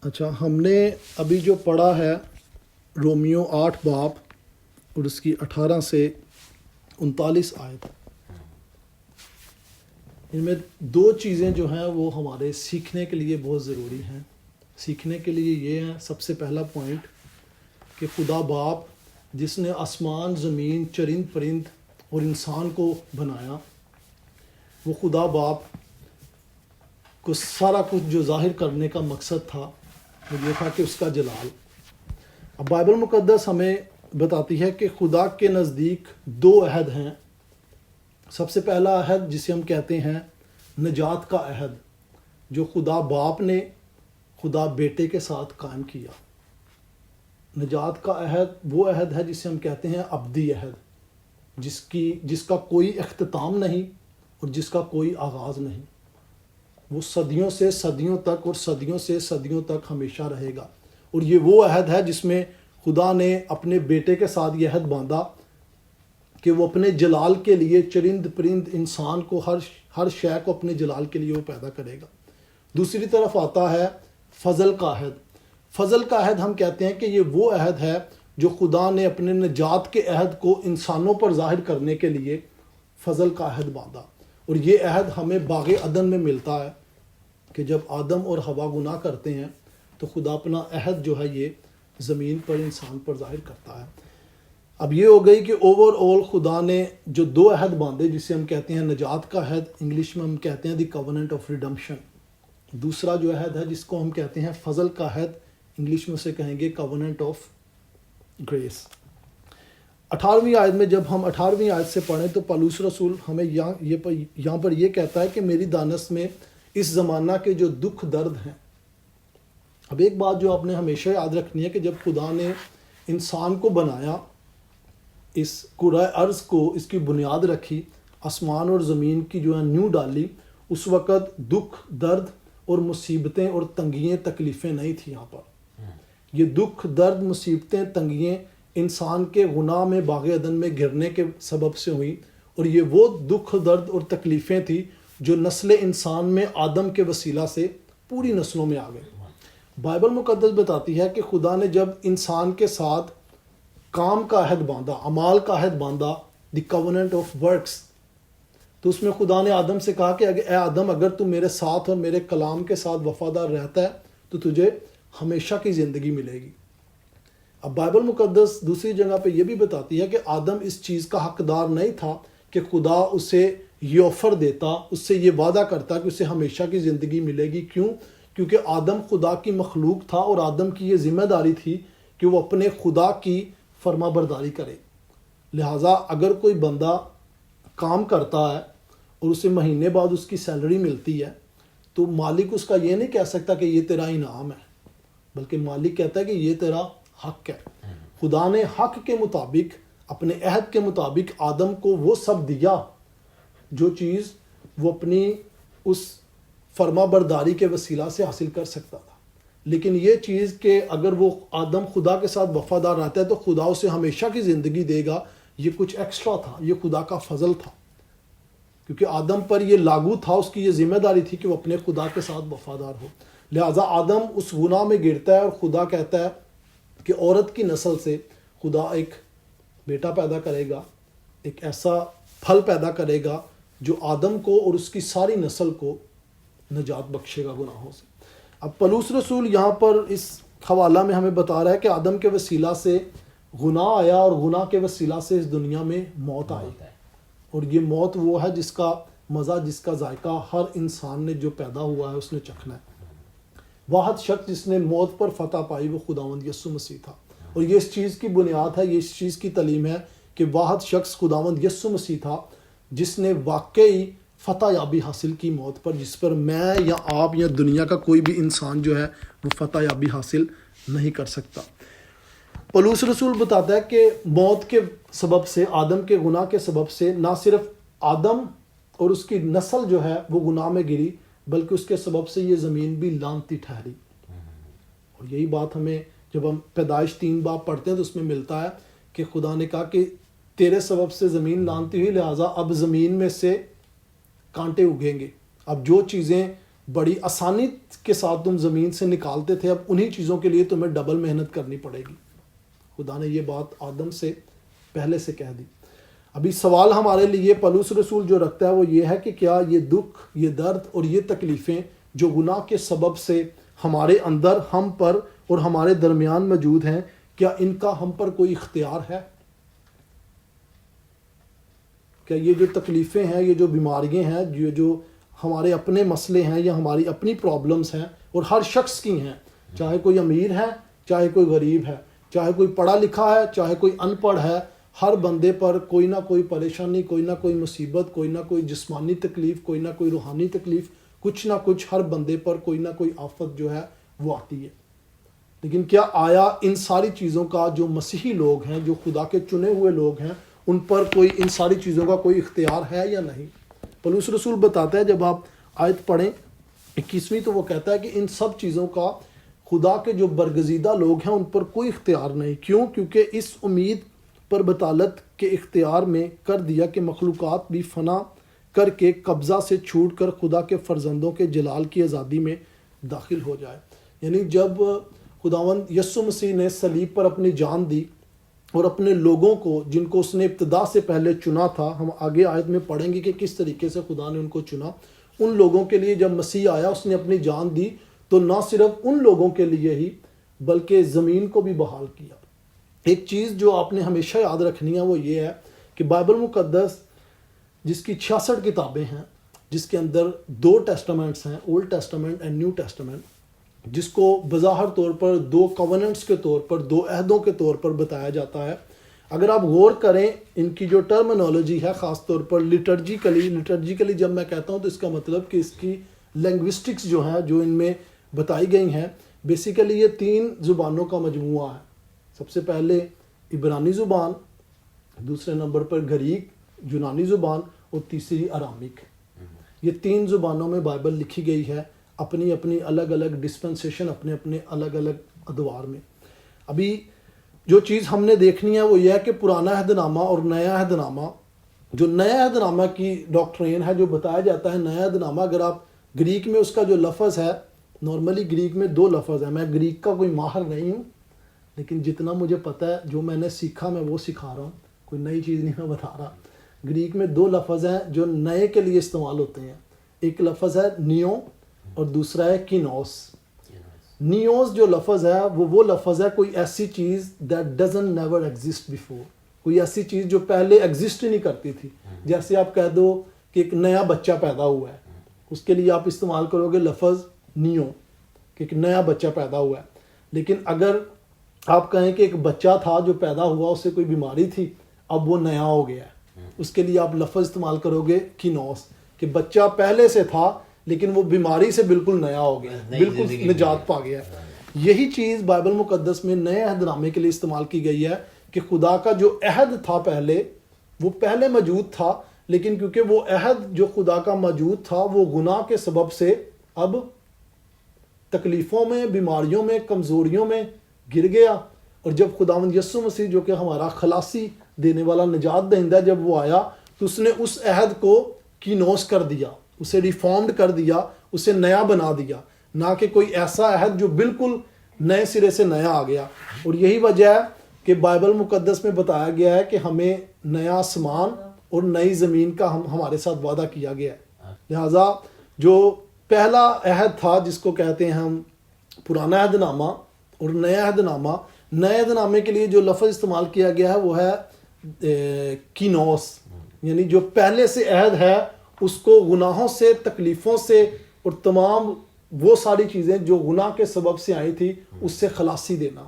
اچھا، ہم نے ابھی جو پڑھا ہے رومیو 8 باب اور اس کی 18 سے 39 آیت، ان میں دو چیزیں جو ہیں وہ ہمارے سیکھنے کے لیے بہت ضروری ہیں۔ سیکھنے کے لیے یہ ہے، سب سے پہلا پوائنٹ، کہ خدا باپ جس نے آسمان، زمین، چرند پرند اور انسان کو بنایا، وہ خدا باپ کو سارا کچھ جو ظاہر کرنے کا مقصد تھا وہ یہ تھا کہ اس کا جلال۔ اب بائبل مقدس ہمیں بتاتی ہے کہ خدا کے نزدیک دو عہد ہیں۔ سب سے پہلا عہد جسے ہم کہتے ہیں نجات کا عہد، جو خدا باپ نے خدا بیٹے کے ساتھ قائم کیا۔ نجات کا عہد وہ عہد ہے جسے ہم کہتے ہیں ابدی عہد، جس کا کوئی اختتام نہیں اور جس کا کوئی آغاز نہیں۔ وہ صدیوں سے صدیوں تک اور صدیوں سے صدیوں تک ہمیشہ رہے گا۔ اور یہ وہ عہد ہے جس میں خدا نے اپنے بیٹے کے ساتھ یہ عہد باندھا کہ وہ اپنے جلال کے لیے چرند پرند انسان کو ہر شے کو اپنے جلال کے لیے وہ پیدا کرے گا۔ دوسری طرف آتا ہے فضل کا عہد۔ فضل کا عہد ہم کہتے ہیں کہ یہ وہ عہد ہے جو خدا نے اپنے نجات کے عہد کو انسانوں پر ظاہر کرنے کے لیے فضل کا عہد باندھا۔ اور یہ عہد ہمیں باغ عدن میں ملتا ہے کہ جب آدم اور حوا گناہ کرتے ہیں تو خدا اپنا عہد جو ہے یہ زمین پر انسان پر ظاہر کرتا ہے۔ اب یہ ہو گئی کہ اوور آل خدا نے جو دو عہد باندھے، جسے ہم کہتے ہیں نجات کا عہد، انگلش میں ہم کہتے ہیں دی کووننٹ آف ریڈمپشن۔ دوسرا جو عہد ہے جس کو ہم کہتے ہیں فضل کا عہد، انگلش میں اسے کہیں گے کووننٹ آف گریس۔ 18ویں آیت میں جب ہم 18ویں آیت سے پڑھیں تو پالوس رسول ہمیں یہاں پر یہ کہتا ہے کہ میری دانست میں اس زمانہ کے جو دکھ درد ہیں۔ اب ایک بات جو آپ نے ہمیشہ یاد رکھنی ہے کہ جب خدا نے انسان کو بنایا، اس کرۂ ارض کو، اس کی بنیاد رکھی، آسمان اور زمین کی جو ہے نیو ڈالی، اس وقت دکھ درد اور مصیبتیں اور تنگیاں تکلیفیں نہیں تھیں یہاں پر۔ یہ دکھ درد مصیبتیں تنگیاں انسان کے گناہ میں باغ عدن میں گرنے کے سبب سے ہوئی، اور یہ وہ دکھ درد اور تکلیفیں تھی جو نسل انسان میں آدم کے وسیلہ سے پوری نسلوں میں آ گئے۔ بائبل مقدس بتاتی ہے کہ خدا نے جب انسان کے ساتھ کام کا عہد باندھا، اعمال کا عہد باندھا، دی کووننٹ آف ورکس، تو اس میں خدا نے آدم سے کہا کہ اے آدم، اگر تو میرے ساتھ اور میرے کلام کے ساتھ وفادار رہتا ہے تو تجھے ہمیشہ کی زندگی ملے گی۔ اب بائبل مقدس دوسری جگہ پہ یہ بھی بتاتی ہے کہ آدم اس چیز کا حقدار نہیں تھا کہ خدا اسے یہ آفر دیتا، اس سے یہ وعدہ کرتا کہ اسے ہمیشہ کی زندگی ملے گی۔ کیوں؟ کیونکہ آدم خدا کی مخلوق تھا اور آدم کی یہ ذمہ داری تھی کہ وہ اپنے خدا کی فرما برداری کرے۔ لہٰذا اگر کوئی بندہ کام کرتا ہے اور اسے مہینے بعد اس کی سیلری ملتی ہے تو مالک اس کا یہ نہیں کہہ سکتا کہ یہ تیرا انعام ہے، بلکہ مالک کہتا ہے کہ یہ تیرا حق ہے۔ خدا نے حق کے مطابق، اپنے عہد کے مطابق آدم کو وہ سب دیا جو چیز وہ اپنی اس فرما برداری کے وسیلہ سے حاصل کر سکتا تھا۔ لیکن یہ چیز کہ اگر وہ آدم خدا کے ساتھ وفادار رہتا ہے تو خدا اسے ہمیشہ کی زندگی دے گا، یہ کچھ ایکسٹرا تھا، یہ خدا کا فضل تھا، کیونکہ آدم پر یہ لاگو تھا، اس کی یہ ذمہ داری تھی کہ وہ اپنے خدا کے ساتھ وفادار ہو۔ لہٰذا آدم اس گناہ میں گرتا ہے اور خدا کہتا ہے کہ عورت کی نسل سے خدا ایک بیٹا پیدا کرے گا، ایک ایسا پھل پیدا کرے گا جو آدم کو اور اس کی ساری نسل کو نجات بخشے گا گناہوں سے۔ اب پولس رسول یہاں پر اس حوالہ میں ہمیں بتا رہا ہے کہ آدم کے وسیلہ سے گناہ آیا اور گناہ کے وسیلہ سے اس دنیا میں موت آئی، اور یہ موت وہ ہے جس کا مزہ، جس کا ذائقہ ہر انسان نے جو پیدا ہوا ہے اس نے چکھنا ہے۔ واحد شخص جس نے موت پر فتح پائی وہ خداوند یسوع مسیح تھا، اور یہ اس چیز کی بنیاد ہے، یہ اس چیز کی تعلیم ہے کہ واحد شخص خداوند یسوع مسیح تھا جس نے واقعی فتح یابی حاصل کی موت پر، جس پر میں یا آپ یا دنیا کا کوئی بھی انسان جو ہے وہ فتح یابی حاصل نہیں کر سکتا۔ پولس رسول بتاتا ہے کہ موت کے سبب سے، آدم کے گناہ کے سبب سے، نہ صرف آدم اور اس کی نسل جو ہے وہ گناہ میں گری، بلکہ اس کے سبب سے یہ زمین بھی لعنتی ٹھہری۔ اور یہی بات ہمیں جب ہم پیدائش 3 باب پڑھتے ہیں تو اس میں ملتا ہے کہ خدا نے کہا کہ تیرے سبب سے زمین لعنتی ہوئی، لہٰذا اب زمین میں سے کانٹے اگیں گے۔ اب جو چیزیں بڑی آسانی کے ساتھ تم زمین سے نکالتے تھے، اب انہی چیزوں کے لیے تمہیں ڈبل محنت کرنی پڑے گی. خدا نے یہ بات آدم سے پہلے سے کہہ دی. ابھی سوال ہمارے لیے پولس رسول جو رکھتا ہے وہ یہ ہے کہ کیا یہ دکھ، یہ درد اور یہ تکلیفیں جو گناہ کے سبب سے ہمارے اندر، ہم پر اور ہمارے درمیان موجود ہیں، کیا ان کا ہم پر کوئی اختیار ہے؟ کیا یہ جو تکلیفیں ہیں، یہ جو بیماریاں ہیں، جو ہمارے اپنے مسئلے ہیں یا ہماری اپنی پرابلمز ہیں، اور ہر شخص کی ہیں، چاہے کوئی امیر ہے چاہے کوئی غریب ہے، چاہے کوئی پڑھا لکھا ہے چاہے کوئی ان پڑھ ہے، ہر بندے پر کوئی نہ کوئی پریشانی، کوئی نہ کوئی مصیبت، کوئی نہ کوئی جسمانی تکلیف، کوئی نہ کوئی روحانی تکلیف، کچھ نہ کچھ ہر بندے پر کوئی نہ کوئی آفت جو ہے وہ آتی ہے. لیکن کیا آیا ان ساری چیزوں کا جو مسیحی لوگ ہیں، جو خدا کے چنے ہوئے لوگ ہیں، ان پر کوئی ان ساری چیزوں کا کوئی اختیار ہے یا نہیں؟ پولس رسول بتاتا ہے، جب آپ آیت پڑھیں 21ویں، تو وہ کہتا ہے کہ ان سب چیزوں کا خدا کے جو برگزیدہ لوگ ہیں ان پر کوئی اختیار نہیں. کیوں؟ کیونکہ اس امید پر بطالت کے اختیار میں کر دیا کہ مخلوقات بھی فنا کر کے قبضہ سے چھوٹ کر خدا کے فرزندوں کے جلال کی آزادی میں داخل ہو جائے. یعنی جب خداوند یسوع مسیح نے صلیب پر اپنی جان دی اور اپنے لوگوں کو، جن کو اس نے ابتدا سے پہلے چنا تھا، ہم آگے آیت میں پڑھیں گے کہ کس طریقے سے خدا نے ان کو چنا، ان لوگوں کے لیے جب مسیح آیا، اس نے اپنی جان دی، تو نہ صرف ان لوگوں کے لیے ہی بلکہ زمین کو بھی بحال کیا. ایک چیز جو آپ نے ہمیشہ یاد رکھنی ہے وہ یہ ہے کہ بائبل مقدس جس کی 66 کتابیں ہیں، جس کے اندر 2 ٹیسٹامنٹس ہیں، old Testament and new Testament, جس کو بظاہر طور پر 2 کوننٹس کے طور پر، 2 عہدوں کے طور پر بتایا جاتا ہے. اگر آپ غور کریں ان کی جو ٹرمنالوجی ہے، خاص طور پر لٹرجیکلی جب میں کہتا ہوں تو اس کا مطلب کہ اس کی لنگوسٹکس جو ہیں، جو ان میں بتائی گئی ہیں، بیسیکلی یہ 3 زبانوں کا مجموعہ ہے. سب سے پہلے عبرانی زبان، دوسرے نمبر پر گریک یونانی زبان، اور تیسری ارامیک. یہ 3 زبانوں میں بائبل لکھی گئی ہے، اپنی اپنی الگ الگ ڈسپنسیشن، اپنے اپنے الگ الگ ادوار میں. ابھی جو چیز ہم نے دیکھنی ہے وہ یہ ہے کہ پرانا عہد نامہ اور نیا عہد نامہ، جو نیا عہد نامہ کی ڈاکٹرین ہے، جو بتایا جاتا ہے نیا عہد نامہ، اگر آپ گریک میں اس کا جو لفظ ہے، نارملی گریک میں 2 لفظ ہیں. میں گریک کا کوئی ماہر نہیں ہوں، لیکن جتنا مجھے پتہ ہے، جو میں نے سیکھا میں وہ سکھا رہا ہوں، کوئی نئی چیز نہیں میں بتا رہا. گریک میں 2 لفظ ہیں جو نئے کے لیے استعمال ہوتے ہیں. ایک لفظ ہے نیو اور دوسرا ہے کینوس. نیوز جو لفظ ہے وہ لفظ ہے کوئی ایسی چیز that doesn't never exist before، کوئی ایسی چیز جو پہلے ایگزسٹ ہی نہیں کرتی تھی. جیسے آپ کہہ دو کہ ایک نیا بچہ پیدا ہوا ہے، اس کے لیے آپ استعمال کرو گے لفظ نیو، کہ ایک نیا بچہ پیدا ہوا ہے. لیکن اگر آپ کہیں کہ ایک بچہ تھا جو پیدا ہوا، اسے کوئی بیماری تھی، اب وہ نیا ہو گیا ہے، اس کے لیے آپ لفظ استعمال کرو گے کینوس، کہ بچہ پہلے سے تھا لیکن وہ بیماری سے بالکل نیا ہو گیا، بالکل نجات پا گیا. یہی چیز بائبل مقدس میں نئے عہد نامے کے لیے استعمال کی گئی ہے، کہ خدا کا جو عہد تھا پہلے، وہ پہلے موجود تھا، لیکن کیونکہ وہ عہد جو خدا کا موجود تھا وہ گناہ کے سبب سے اب تکلیفوں میں، بیماریوں میں، کمزوریوں میں گر گیا. اور جب خداوند یسوع مسیح جو کہ ہمارا خلاصی دینے والا، نجات دہندہ، جب وہ آیا تو اس نے اس عہد کو کینوس کر دیا، اسے ریفارمڈ کر دیا، اسے نیا بنا دیا، نہ کہ کوئی ایسا عہد جو بالکل نئے سرے سے نیا آ گیا. اور یہی وجہ ہے کہ بائبل مقدس میں بتایا گیا ہے کہ ہمیں نیا آسمان اور نئی زمین کا ہمارے ساتھ وعدہ کیا گیا ہے. لہٰذا جو پہلا عہد تھا، جس کو کہتے ہیں ہم پرانا عہد نامہ اور نیا عہد نامہ، نئے عہد نامے کے لیے جو لفظ استعمال کیا گیا ہے وہ ہے کینوس، یعنی جو پہلے سے عہد ہے اس کو گناہوں سے، تکلیفوں سے اور تمام وہ ساری چیزیں جو گناہ کے سبب سے آئی تھی اس سے خلاصی دینا.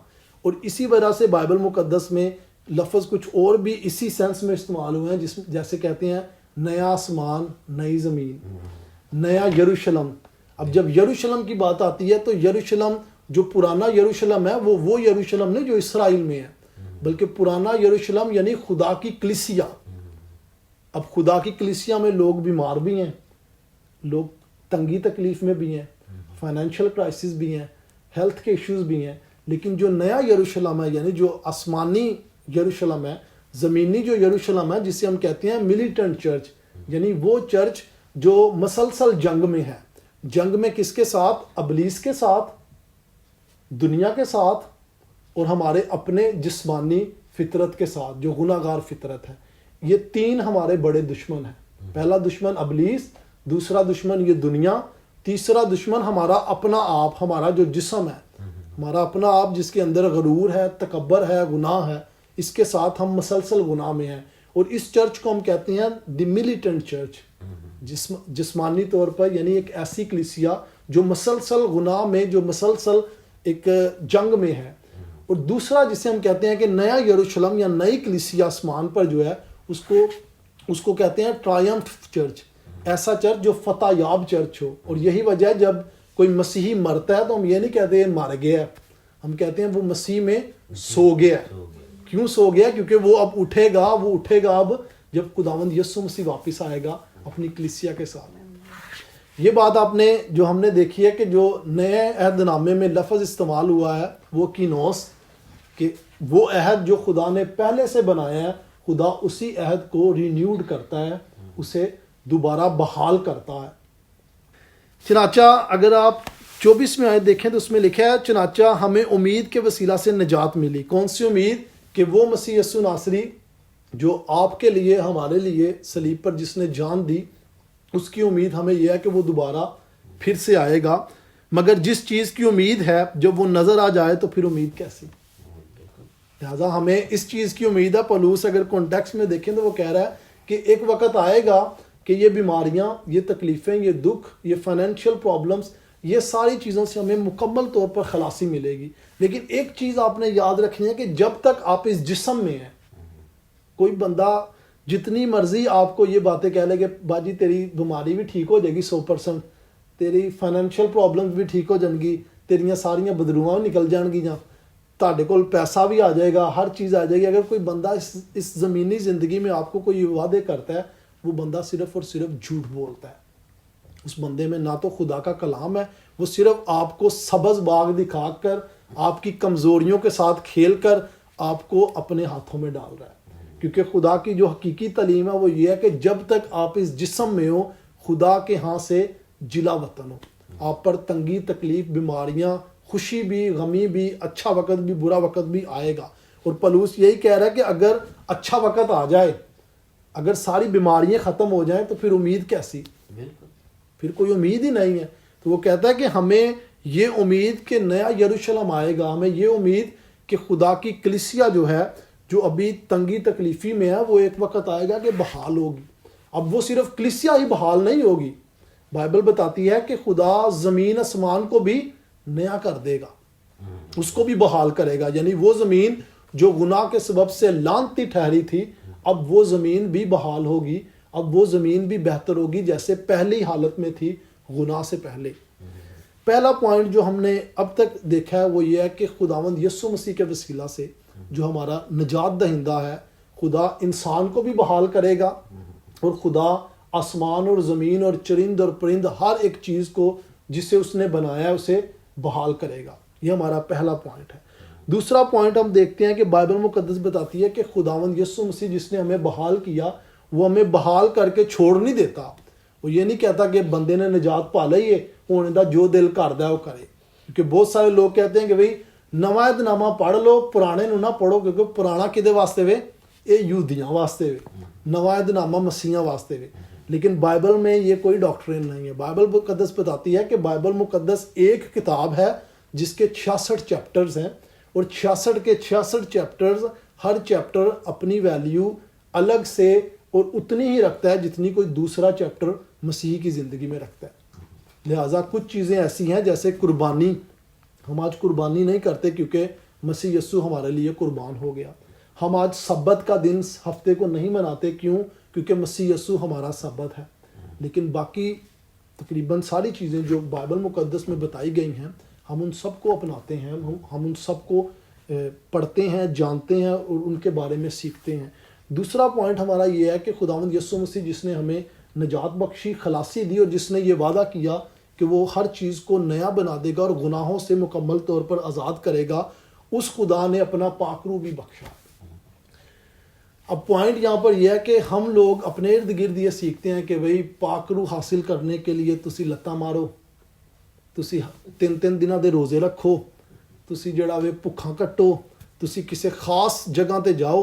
اور اسی وجہ سے بائبل مقدس میں لفظ کچھ اور بھی اسی سینس میں استعمال ہوئے ہیں، جیسے کہتے ہیں نیا آسمان، نئی زمین، نیا یروشلم. اب جب یروشلم کی بات آتی ہے تو یروشلم جو پرانا یروشلم ہے وہ یروشلم نہیں جو اسرائیل میں ہے، بلکہ پرانا یروشلم یعنی خدا کی کلیسیا. اب خدا کی کلیسیا میں لوگ بیمار بھی ہیں، لوگ تنگی تکلیف میں بھی ہیں، فائنینشیل کرائسس بھی ہیں، ہیلتھ کے ایشوز بھی ہیں. لیکن جو نیا یروشلم ہے، یعنی جو آسمانی یروشلم ہے، زمینی جو یروشلم ہے، جسے ہم کہتے ہیں ملیٹنٹ چرچ، یعنی وہ چرچ جو مسلسل جنگ میں ہے، جنگ میں کس کے ساتھ؟ ابلیس کے ساتھ، دنیا کے ساتھ، اور ہمارے اپنے جسمانی فطرت کے ساتھ جو گناہ گار فطرت ہے. یہ تین ہمارے بڑے دشمن ہیں. پہلا دشمن ابلیس، دوسرا دشمن یہ دنیا، تیسرا دشمن ہمارا اپنا آپ، ہمارا جو جسم ہے، ہمارا اپنا آپ جس کے اندر غرور ہے، تکبر ہے، گناہ ہے. اس کے ساتھ ہم مسلسل گناہ میں ہیں. اور اس چرچ کو ہم کہتے ہیں دی ملیٹنٹ چرچ، جسمانی طور پر، یعنی ایک ایسی کلیسیا جو مسلسل گناہ میں، جو مسلسل ایک جنگ میں ہے. اور دوسرا جسے ہم کہتے ہیں کہ نیا یروشلم یا نئی کلیسیا آسمان پر جو ہے، اس کو کہتے ہیں ٹرائمف چرچ، ایسا چرچ جو فتح یاب چرچ ہو. اور یہی وجہ ہے جب کوئی مسیحی مرتا ہے تو ہم یہ نہیں کہتے مر گیا ہے، ہم کہتے ہیں وہ مسیح میں سو گیا ہے. کیوں سو گیا؟ کیونکہ وہ اب اٹھے گا اب جب خداوند یسوع مسیح واپس آئے گا اپنی کلیسیا کے ساتھ. یہ بات آپ نے جو ہم نے دیکھی ہے کہ جو نئے عہد نامے میں لفظ استعمال ہوا ہے وہ کینوس، کہ وہ عہد جو خدا نے پہلے سے بنایا ہے، خدا اسی عہد کو رینیوڈ کرتا ہے، اسے دوبارہ بحال کرتا ہے. چنانچہ اگر آپ 24 میں آیت دیکھیں تو اس میں لکھا ہے چنانچہ ہمیں امید کے وسیلہ سے نجات ملی. کون سی امید؟ کہ وہ مسیح یسوع ناصری جو آپ کے لیے، ہمارے لیے صلیب پر جس نے جان دی، اس کی امید ہمیں یہ ہے کہ وہ دوبارہ پھر سے آئے گا. مگر جس چیز کی امید ہے جب وہ نظر آ جائے تو پھر امید کیسی؟ لہٰذا ہمیں اس چیز کی امید ہے. پولس اگر کانٹیکسٹ میں دیکھیں تو وہ کہہ رہا ہے کہ ایک وقت آئے گا کہ یہ بیماریاں، یہ تکلیفیں، یہ دکھ، یہ فائنینشیل پرابلمز، یہ ساری چیزوں سے ہمیں مکمل طور پر خلاصی ملے گی. لیکن ایک چیز آپ نے یاد رکھنی ہے کہ جب تک آپ اس جسم میں ہیں، کوئی بندہ جتنی مرضی آپ کو یہ باتیں کہہ لے کہ باجی تیری بیماری بھی ٹھیک ہو جائے گی 100%، تیری فائنینشیل پرابلمز بھی ٹھیک ہو جائیں گی، تیریاں ساریاں بدروواں بھی نکل جان گیاں، تاڑے کول پیسہ بھی آ جائے گا، ہر چیز آ جائے گی. اگر کوئی بندہ اس زمینی زندگی میں آپ کو کوئی وعدے کرتا ہے، وہ بندہ صرف اور صرف جھوٹ بولتا ہے. اس بندے میں نہ تو خدا کا کلام ہے، وہ صرف آپ کو سبز باغ دکھا کر، آپ کی کمزوریوں کے ساتھ کھیل کر آپ کو اپنے ہاتھوں میں ڈال رہا ہے. کیونکہ خدا کی جو حقیقی تعلیم ہے وہ یہ ہے کہ جب تک آپ اس جسم میں ہو، خدا کے ہاں سے جلا وطن ہو. آپ پر تنگی، تکلیف، بیماریاں، خوشی بھی، غمی بھی، اچھا وقت بھی، برا وقت بھی آئے گا. اور پولس یہی کہہ رہا ہے کہ اگر اچھا وقت آ جائے، اگر ساری بیماریاں ختم ہو جائیں تو پھر امید کیسی؟ پھر کوئی امید ہی نہیں ہے. تو وہ کہتا ہے کہ ہمیں یہ امید کہ نیا یروشلم آئے گا، ہمیں یہ امید کہ خدا کی کلیسیا جو ہے، جو ابھی تنگی تکلیفی میں ہے، وہ ایک وقت آئے گا کہ بحال ہوگی. اب وہ صرف کلیسیا ہی بحال نہیں ہوگی، بائبل بتاتی ہے کہ خدا زمین آسمان کو بھی نیا کر دے گا، اس کو بھی بحال کرے گا. یعنی وہ زمین جو گناہ کے سبب سے لعنتی ٹھہری تھی، اب وہ زمین بھی بحال ہوگی، اب وہ زمین بھی بہتر ہوگی جیسے پہلی حالت میں تھی گناہ سے پہلے. پہلا پوائنٹ جو ہم نے اب تک دیکھا ہے وہ یہ ہے کہ خداوند یسوع مسیح کے وسیلہ سے جو ہمارا نجات دہندہ ہے، خدا انسان کو بھی بحال کرے گا، اور خدا آسمان اور زمین اور چرند اور پرند ہر ایک چیز کو جسے اس نے بنایا ہے اسے بحال کرے گا. یہ ہمارا پہلا پوائنٹ ہے. دوسرا پوائنٹ ہم دیکھتے ہیں کہ بائبل مقدس بتاتی ہے کہ خداوند یسوع مسیح جس نے ہمیں بحال کیا، وہ ہمیں بحال کر کے چھوڑ نہیں دیتا. وہ یہ نہیں کہتا کہ بندے نے نجات پا لئی ہے، ہونے دا جو دل کردا ہے وہ کرے. کیونکہ بہت سارے لوگ کہتے ہیں کہ بھئی نواں عہد نامہ پڑھ لو، پرانے نو نہ پڑھو، کیونکہ پرانا کدے واسطے وے؟ یہ یہودیاں واسطے وے، نواں عہد نامہ مسیحیاں واسطے وے. لیکن بائبل میں یہ کوئی ڈاکٹرین نہیں ہے. بائبل مقدس بتاتی ہے کہ بائبل مقدس ایک کتاب ہے جس کے 66 چیپٹرز ہیں، اور 66 کے 66 چیپٹرز، ہر چیپٹر اپنی ویلیو الگ سے اور اتنی ہی رکھتا ہے جتنی کوئی دوسرا چیپٹر مسیح کی زندگی میں رکھتا ہے. لہٰذا کچھ چیزیں ایسی ہیں جیسے قربانی، ہم آج قربانی نہیں کرتے کیونکہ مسیح یسوع ہمارے لیے قربان ہو گیا. ہم آج سبت کا دن ہفتے کو نہیں مناتے، کیوں؟ کیونکہ مسیح یسوع ہمارا سبت ہے. لیکن باقی تقریباً ساری چیزیں جو بائبل مقدس میں بتائی گئی ہیں، ہم ان سب کو اپناتے ہیں، ہم ان سب کو پڑھتے ہیں، جانتے ہیں اور ان کے بارے میں سیکھتے ہیں. دوسرا پوائنٹ ہمارا یہ ہے کہ خداوند یسوع مسیح جس نے ہمیں نجات بخشی، خلاصی دی، اور جس نے یہ وعدہ کیا کہ وہ ہر چیز کو نیا بنا دے گا اور گناہوں سے مکمل طور پر آزاد کرے گا، اس خدا نے اپنا پاک روح بھی بخشا. اب پوائنٹ یہاں پر یہ ہے کہ ہم لوگ اپنے ارد گرد یہ سیکھتے ہیں کہ بھئی پاک روح حاصل کرنے کے لیے تسی لتاں مارو، ਤੁਸੀਂ 3 ਦਿਨਾਂ ਦੇ ਰੋਜ਼ੇ ਰੱਖੋ, ਤੁਸੀਂ ਜਿਹੜਾ ਵੇ ਭੁੱਖਾਂ ਕੱਟੋ, ਤੁਸੀਂ ਕਿਸੇ ਖਾਸ ਜਗ੍ਹਾ ਤੇ ਜਾਓ,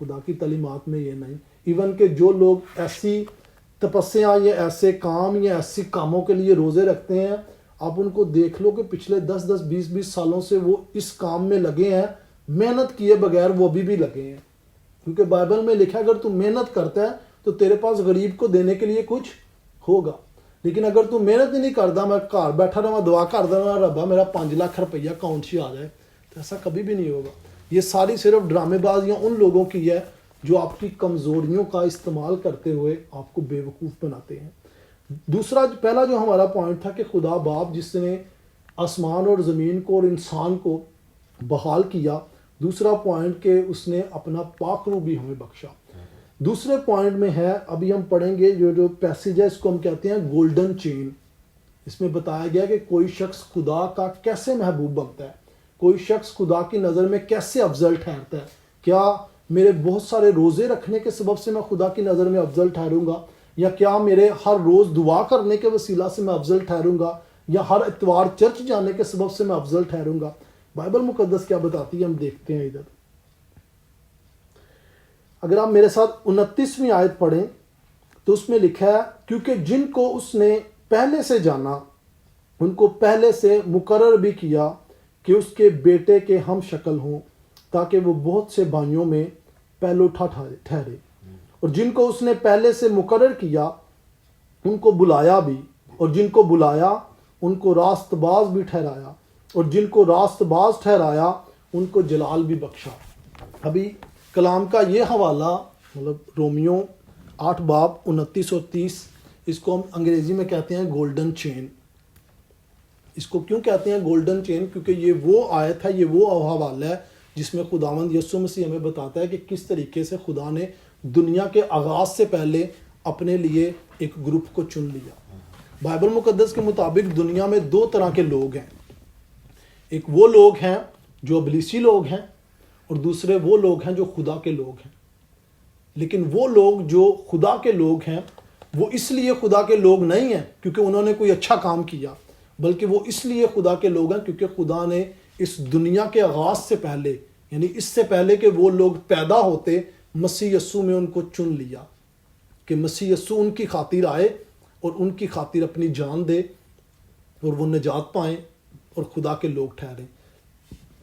خدا کی تعلیمات میں یہ نہیں. ایون کہ جو لوگ ایسی تپسیاں یا ایسے کام یا ایسی کاموں کے لیے روزے رکھتے ہیں، آپ ان کو دیکھ لو کہ پچھلے 10-20 سالوں سے وہ اس کام میں لگے ہیں، محنت کیے بغیر وہ بھی لگے ہیں. کیونکہ بائبل میں لکھا ہے اگر تو محنت کرتا ہے تو تیرے پاس غریب کو دینے کے لیے کچھ ہوگا. لیکن اگر تو محنت ہی نہیں کرتا، میں گھر بیٹھا رہا دعا کردا رہا ربا میرا 5 لاکھ روپیہ اکاؤنٹ سے آ جائے، تو ایسا کبھی بھی نہیں ہوگا. یہ ساری صرف ڈرامے بازیاں ان لوگوں کی ہے جو آپ کی کمزوریوں کا استعمال کرتے ہوئے آپ کو بے وقوف بناتے ہیں. پہلا جو ہمارا پوائنٹ تھا کہ خدا باپ جس نے آسمان اور زمین کو اور انسان کو بحال کیا. دوسرا پوائنٹ کہ اس نے اپنا پاک روح بھی ہمیں بخشا. دوسرے پوائنٹ میں ہے، ابھی ہم پڑھیں گے جو پیسیج ہے، اس کو ہم کہتے ہیں گولڈن چین. اس میں بتایا گیا کہ کوئی شخص خدا کا کیسے محبوب بنتا ہے، کوئی شخص خدا کی نظر میں کیسے افضل ٹھہرتا ہے. کیا میرے بہت سارے روزے رکھنے کے سبب سے میں خدا کی نظر میں افضل ٹھہروں گا، یا کیا میرے ہر روز دعا کرنے کے وسیلہ سے میں افضل ٹھہروں گا، یا ہر اتوار چرچ جانے کے سبب سے میں افضل ٹھہروں گا؟ بائبل مقدس کیا بتاتی ہے، ہم دیکھتے ہیں ادھر. اگر آپ میرے ساتھ 29ویں آیت پڑھیں تو اس میں لکھا ہے، کیونکہ جن کو اس نے پہلے سے جانا ان کو پہلے سے مقرر بھی کیا کہ اس کے بیٹے کے ہم شکل ہوں، تاکہ وہ بہت سے بھائیوں میں پہلوٹھا ٹھہرے. اور جن کو اس نے پہلے سے مقرر کیا ان کو بلایا بھی، اور جن کو بلایا ان کو راست باز بھی ٹھہرایا، اور جن کو راست باز ٹھہرایا ان کو جلال بھی بخشا. ابھی کلام کا یہ حوالہ مطلب رومیو 8:29 اور 30، اس کو ہم انگریزی میں کہتے ہیں گولڈن چین. اس کو کیوں کہتے ہیں گولڈن چین؟ کیونکہ یہ وہ آیت ہے، یہ وہ حوالہ ہے جس میں خداوند یسوع مسیح ہمیں بتاتا ہے کہ کس طریقے سے خدا نے دنیا کے آغاز سے پہلے اپنے لیے ایک گروپ کو چن لیا. بائبل مقدس کے مطابق دنیا میں 2 طرح کے لوگ ہیں. ایک وہ لوگ ہیں جو ابلیسی لوگ ہیں، اور دوسرے وہ لوگ ہیں جو خدا کے لوگ ہیں. لیکن وہ لوگ جو خدا کے لوگ ہیں وہ اس لیے خدا کے لوگ نہیں ہیں کیونکہ انہوں نے کوئی اچھا کام کیا، بلکہ وہ اس لیے خدا کے لوگ ہیں کیونکہ خدا نے اس دنیا کے آغاز سے پہلے، یعنی اس سے پہلے کہ وہ لوگ پیدا ہوتے، مسیح یسوع میں ان کو چن لیا کہ مسیح یسوع ان کی خاطر آئے اور ان کی خاطر اپنی جان دے اور وہ نجات پائیں اور خدا کے لوگ ٹھہریں.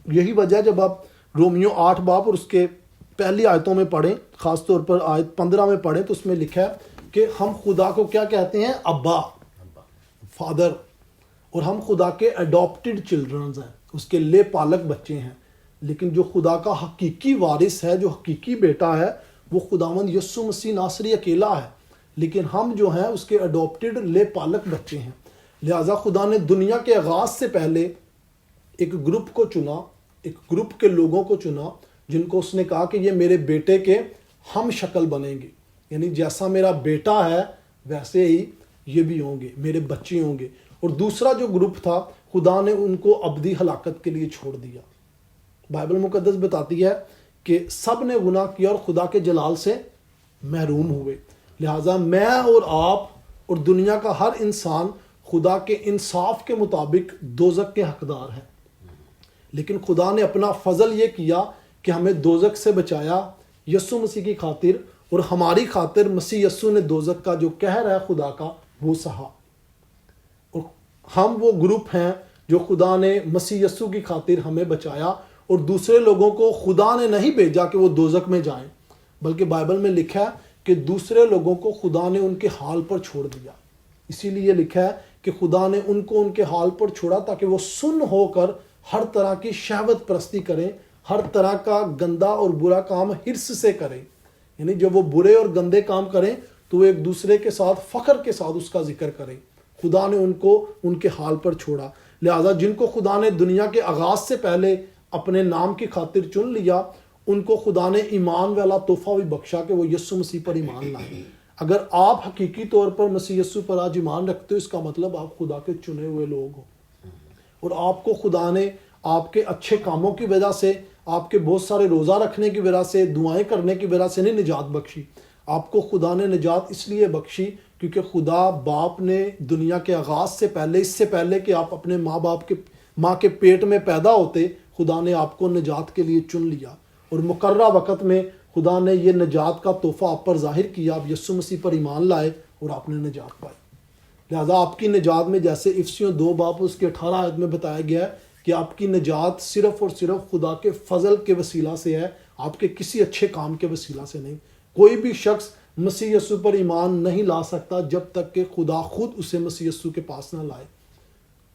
یہی وجہ جب آپ رومیو 8 باب اور اس کے پہلی آیتوں میں پڑھیں، خاص طور پر آیت 15 میں پڑھیں تو اس میں لکھا ہے کہ ہم خدا کو کیا کہتے ہیں؟ ابا، فادر. اور ہم خدا کے اڈاپٹڈ چلڈرنز ہیں، اس کے لے پالک بچے ہیں. لیکن جو خدا کا حقیقی وارث ہے، جو حقیقی بیٹا ہے، وہ خداوند یسوع مسیح ناصری اکیلا ہے. لیکن ہم جو ہیں اس کے اڈاپٹڈ لے پالک بچے ہیں. لہٰذا خدا نے دنیا کے آغاز سے پہلے ایک گروپ کو چنا، ایک گروپ کے لوگوں کو چنا جن کو اس نے کہا کہ یہ میرے بیٹے کے ہم شکل بنیں گے، یعنی جیسا میرا بیٹا ہے ویسے ہی یہ بھی ہوں گے، میرے بچے ہوں گے. اور دوسرا جو گروپ تھا خدا نے ان کو ابدی ہلاکت کے لیے چھوڑ دیا. بائبل مقدس بتاتی ہے کہ سب نے گناہ کیا اور خدا کے جلال سے محروم ہوئے. لہٰذا میں اور آپ اور دنیا کا ہر انسان خدا کے انصاف کے مطابق دوزخ کے حقدار ہیں. لیکن خدا نے اپنا فضل یہ کیا کہ ہمیں دوزخ سے بچایا یسوع مسیح کی خاطر، اور ہماری خاطر مسیح یسوع نے دوزخ کا جو قہر ہے خدا کا وہ سہا. اور ہم وہ گروپ ہیں جو خدا نے مسیح یسوع کی خاطر ہمیں بچایا، اور دوسرے لوگوں کو خدا نے نہیں بھیجا کہ وہ دوزخ میں جائیں، بلکہ بائبل میں لکھا ہے کہ دوسرے لوگوں کو خدا نے ان کے حال پر چھوڑ دیا. اسی لیے لکھا ہے کہ خدا نے ان کو ان کے حال پر چھوڑا تاکہ وہ سن ہو کر ہر طرح کی شہوت پرستی کریں، ہر طرح کا گندا اور برا کام حرص سے کریں. یعنی جب وہ برے اور گندے کام کریں تو وہ ایک دوسرے کے ساتھ فخر کے ساتھ اس کا ذکر کریں. خدا نے ان کو ان کے حال پر چھوڑا. لہٰذا جن کو خدا نے دنیا کے آغاز سے پہلے اپنے نام کی خاطر چن لیا، ان کو خدا نے ایمان والا تحفہ بھی بخشا کہ وہ یسوع مسیح پر ایمان لائیں. اگر آپ حقیقی طور پر مسیح یسوع پر آج ایمان رکھتے ہو، اس کا مطلب آپ خدا کے چنے ہوئے لوگ ہو، اور آپ کو خدا نے آپ کے اچھے کاموں کی وجہ سے، آپ کے بہت سارے روزہ رکھنے کی وجہ سے، دعائیں کرنے کی وجہ سے نہیں نجات بخشی. آپ کو خدا نے نجات اس لیے بخشی کیونکہ خدا باپ نے دنیا کے آغاز سے پہلے، اس سے پہلے کہ آپ اپنے ماں کے پیٹ میں پیدا ہوتے، خدا نے آپ کو نجات کے لیے چن لیا، اور مقررہ وقت میں خدا نے یہ نجات کا تحفہ آپ پر ظاہر کیا، آپ یسوع مسیح پر ایمان لائے اور آپ نے نجات پائی۔ لہذا آپ کی نجات میں جیسے افسیوں 2 باب اس کے 18 آیت میں بتایا گیا ہے کہ آپ کی نجات صرف اور صرف خدا کے فضل کے وسیلہ سے ہے، آپ کے کسی اچھے کام کے وسیلہ سے نہیں۔ کوئی بھی شخص مسیح یسوع پر ایمان نہیں لا سکتا جب تک کہ خدا خود اسے مسیح یسوع کے پاس نہ لائے۔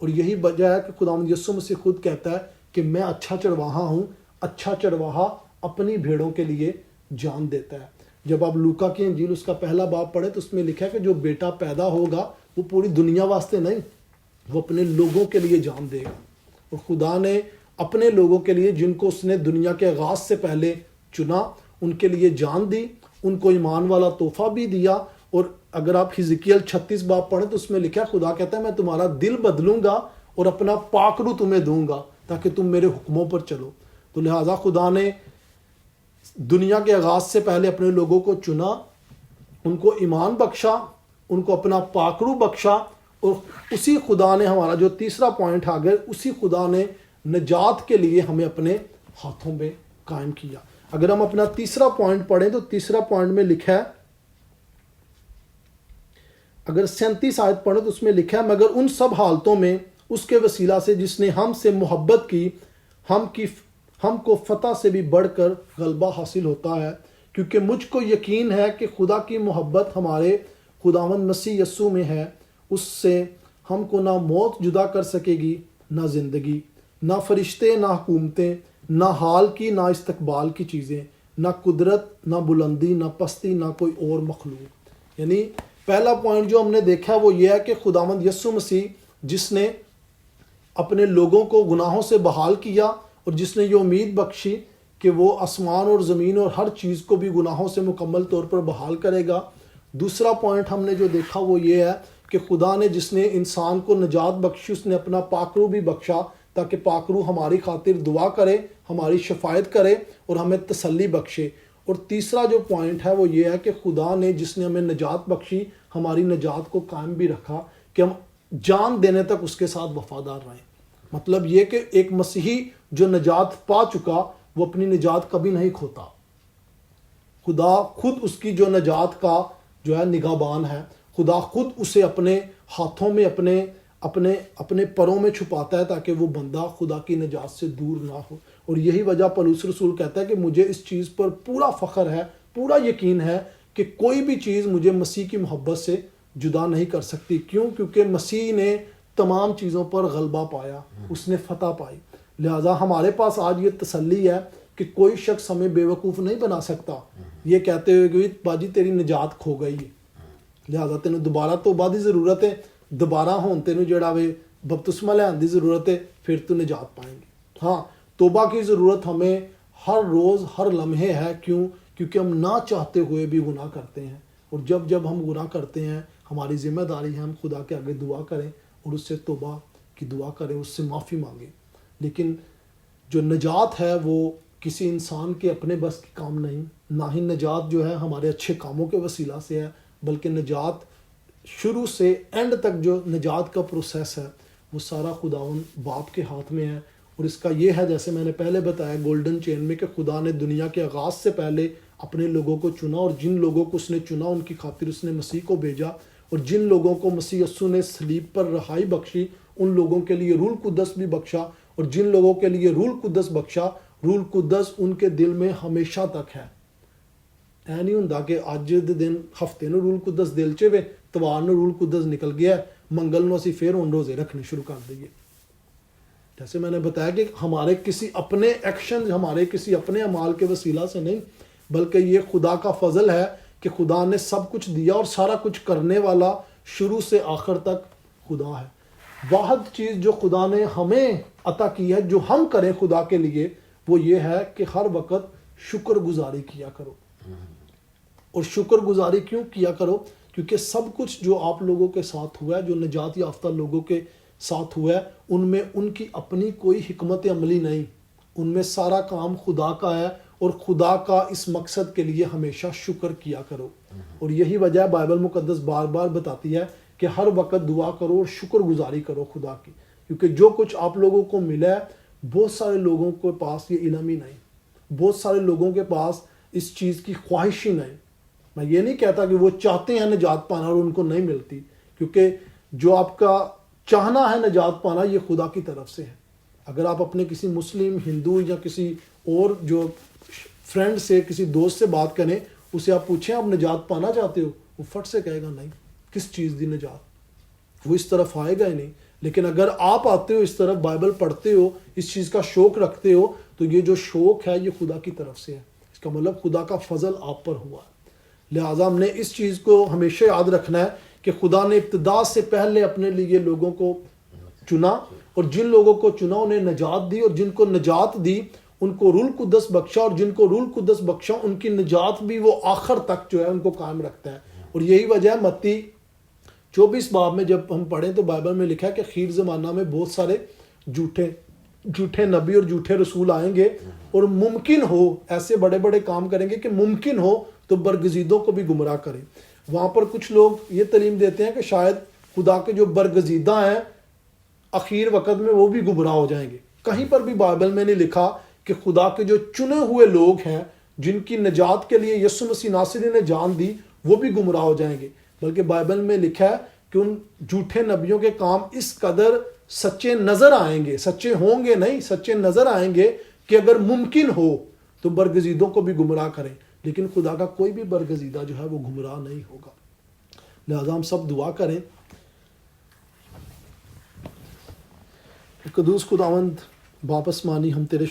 اور یہی وجہ ہے کہ خداوند یسوع مسیح خود کہتا ہے کہ میں اچھا چرواہا ہوں، اچھا چرواہا اپنی بھیڑوں کے لیے جان دیتا ہے۔ جب آپ لوکا کی انجیل اس کا 1 باب پڑھیں تو اس میں لکھا ہے کہ جو بیٹا پیدا ہوگا وہ پوری دنیا واسطے نہیں، وہ اپنے لوگوں کے لیے جان دے گا۔ اور خدا نے اپنے لوگوں کے لیے، جن کو اس نے دنیا کے آغاز سے پہلے چنا، ان کے لیے جان دی، ان کو ایمان والا تحفہ بھی دیا۔ اور اگر آپ حزقیل 36 باب پڑھیں تو اس میں لکھا ہے خدا کہتا ہے میں تمہارا دل بدلوں گا اور اپنا پاک روح تمہیں دوں گا تاکہ تم میرے حکموں پر چلو۔ تو لہٰذا خدا نے دنیا کے آغاز سے پہلے اپنے لوگوں کو چنا، ان کو ایمان بخشا، ان کو اپنا پاک روح بخشا، اور اسی خدا نے ہمارا جو تیسرا پوائنٹ آ گیا، اسی خدا نے نجات کے لیے ہمیں اپنے ہاتھوں میں قائم کیا۔ اگر ہم اپنا تیسرا پوائنٹ پڑھیں تو تیسرا پوائنٹ میں لکھا ہے، اگر 37 آیت پڑھیں تو اس میں لکھا ہے مگر ان سب حالتوں میں اس کے وسیلہ سے جس نے ہم سے محبت کی، ہم کو فتح سے بھی بڑھ کر غلبہ حاصل ہوتا ہے، کیونکہ مجھ کو یقین ہے کہ خدا کی محبت ہمارے خداوند مسیح یسوع میں ہے، اس سے ہم کو نہ موت جدا کر سکے گی نہ زندگی، نہ فرشتے، نہ حکومتیں، نہ حال کی نہ استقبال کی چیزیں، نہ قدرت، نہ بلندی، نہ پستی، نہ کوئی اور مخلوق۔ یعنی پہلا پوائنٹ جو ہم نے دیکھا وہ یہ ہے کہ خداوند یسوع مسیح جس نے اپنے لوگوں کو گناہوں سے بحال کیا اور جس نے یہ امید بخشی کہ وہ آسمان اور زمین اور ہر چیز کو بھی گناہوں سے مکمل طور پر بحال کرے گا۔ دوسرا پوائنٹ ہم نے جو دیکھا وہ یہ ہے کہ خدا نے جس نے انسان کو نجات بخشی، اس نے اپنا پاک روح بھی بخشا تاکہ پاک روح ہماری خاطر دعا کرے، ہماری شفاعت کرے اور ہمیں تسلی بخشے۔ اور تیسرا جو پوائنٹ ہے وہ یہ ہے کہ خدا نے جس نے ہمیں نجات بخشی، ہماری نجات کو قائم بھی رکھا کہ ہم جان دینے تک اس کے ساتھ وفادار رہیں۔ مطلب یہ کہ ایک مسیحی جو نجات پا چکا وہ اپنی نجات کبھی نہیں کھوتا۔ خدا خود اس کی جو نجات کا جو ہے نگہبان ہے، خدا خود اسے اپنے ہاتھوں میں اپنے پروں میں چھپاتا ہے تاکہ وہ بندہ خدا کی نجات سے دور نہ ہو۔ اور یہی وجہ پولس رسول کہتا ہے کہ مجھے اس چیز پر پورا فخر ہے، پورا یقین ہے کہ کوئی بھی چیز مجھے مسیح کی محبت سے جدا نہیں کر سکتی۔ کیوں؟ کیونکہ مسیح نے تمام چیزوں پر غلبہ پایا، اس نے فتح پائی۔ لہٰذا ہمارے پاس آج یہ تسلی ہے کہ کوئی شخص ہمیں بے وقوف نہیں بنا سکتا یہ کہتے ہوئے کہ باجی تیری نجات کھو گئی ہے، لہٰذا تینوں دوبارہ توبہ دی ضرورت ہے، دوبارہ ہون تینوں جڑا وے بپتسمہ لین دی ضرورت ہے، پھر تو نجات پائیں گے۔ ہاں، توبہ کی ضرورت ہمیں ہر روز ہر لمحے ہے۔ کیوں؟ کیونکہ ہم نہ چاہتے ہوئے بھی گناہ کرتے ہیں، اور جب ہم گناہ کرتے ہیں ہماری ذمہ داری ہے ہم خدا کے آگے دعا کریں اور اس سے توبہ کی دعا کریں، اس سے معافی مانگیں۔ لیکن جو نجات ہے وہ کسی انسان کے اپنے بس کی کام نہیں، نہ ہی نجات جو ہے ہمارے اچھے کاموں کے وسیلہ سے ہے، بلکہ نجات شروع سے اینڈ تک جو نجات کا پروسیس ہے وہ سارا خداوند باپ کے ہاتھ میں ہے۔ اور اس کا یہ ہے جیسے میں نے پہلے بتایا گولڈن چین میں کہ خدا نے دنیا کے آغاز سے پہلے اپنے لوگوں کو چنا، اور جن لوگوں کو اس نے چنا ان کی خاطر اس نے مسیح کو بھیجا، اور جن لوگوں کو مسیح یسوع نے صلیب پر رہائی بخشی ان لوگوں کے لیے روح القدس بھی بخشا، اور جن لوگوں کے لیے روح القدس بخشا، روح القدس ان کے دل میں ہمیشہ تک ہے۔ اے نہیں ہوندا کہ اج دے دن ہفتے نو روح القدس دل چ وے، اتوار نو روح القدس نکل گیا ہے، منگل نو اسی پھر ہن روزے رکھنے شروع کر دئیے۔ جیسے میں نے بتایا کہ ہمارے کسی اپنے ایکشن، ہمارے کسی اپنے اعمال کے وسیلہ سے نہیں، بلکہ یہ خدا کا فضل ہے کہ خدا نے سب کچھ دیا، اور سارا کچھ کرنے والا شروع سے آخر تک خدا ہے۔ واحد چیز جو خدا نے ہمیں عطا کی ہے جو ہم کریں خدا کے لیے وہ یہ ہے کہ ہر وقت شکر گزاری کیا کرو۔ اور شکر گزاری کیوں کیا کرو؟ کیونکہ سب کچھ جو آپ لوگوں کے ساتھ ہوا ہے، جو نجات یافتہ لوگوں کے ساتھ ہوا ہے، ان میں ان کی اپنی کوئی حکمت عملی نہیں، ان میں سارا کام خدا کا ہے، اور خدا کا اس مقصد کے لیے ہمیشہ شکر کیا کرو۔ اور یہی وجہ ہے بائبل مقدس بار بار بتاتی ہے کہ ہر وقت دعا کرو اور شکر گزاری کرو خدا کی، کیونکہ جو کچھ آپ لوگوں کو ملا ہے بہت سارے لوگوں کے پاس یہ علم ہی نہیں، بہت سارے لوگوں کے پاس اس چیز کی خواہش ہی نہیں. میں یہ نہیں کہتا کہ وہ چاہتے ہیں نجات پانا اور ان کو نہیں ملتی، کیونکہ جو آپ کا چاہنا ہے نجات پانا یہ خدا کی طرف سے ہے. اگر آپ اپنے کسی مسلم، ہندو یا کسی اور جو فرینڈ سے، کسی دوست سے بات کریں، اسے آپ پوچھیں آپ نجات پانا چاہتے ہو، وہ فٹ سے کہے گا نہیں. کس چیز دی نجات؟ وہ اس طرف آئے گا ہی نہیں. لیکن اگر آپ آتے ہو اس طرف، بائبل پڑھتے ہو، اس چیز کا شوق رکھتے ہو، تو یہ جو شوق ہے یہ خدا کی طرف سے ہے. اس کا مطلب خدا کا فضل آپ پر ہوا ہے. لہٰذا ہم نے اس چیز کو ہمیشہ یاد رکھنا ہے کہ خدا نے ابتدا سے پہلے اپنے لیے لوگوں کو چنا، اور جن لوگوں کو چنا انہیں نجات دی، اور جن کو نجات دی ان کو روح القدس بخشا، اور جن کو روح القدس بخشا ان کی نجات بھی وہ آخر تک جو ہے ان کو قائم رکھتا ہے. اور یہی وجہ ہے متی 24 باب میں جب ہم پڑھیں تو بائبل میں لکھا ہے کہ خیر زمانہ میں بہت سارے جھوٹے نبی اور جھوٹے رسول آئیں گے، اور ممکن ہو ایسے بڑے بڑے کام کریں گے کہ ممکن ہو تو برگزیدوں کو بھی گمراہ کریں. وہاں پر کچھ لوگ یہ تعلیم دیتے ہیں کہ شاید خدا کے جو برگزیدہ ہیں اخیر وقت میں وہ بھی گمراہ ہو جائیں گے. کہیں پر بھی بائبل میں نہیں لکھا کہ خدا کے جو چنے ہوئے لوگ ہیں جن کی نجات کے لیے یسوع مسیح ناصری نے جان دی وہ بھی گمراہ ہو جائیں گے. بلکہ بائبل میں لکھا ہے کہ ان جھوٹے نبیوں کے کام اس قدر سچے نظر آئیں گے، سچے ہوں گے نہیں، سچے نظر آئیں گے کہ اگر ممکن ہو تو برگزیدوں کو بھی گمراہ کریں. لیکن خدا کا کوئی بھی برگزیدہ جو ہے وہ گمراہ نہیں ہوگا. لہذا ہم سب دعا کریں. قدوس خداوند باپ آسمانی، ہم تیرے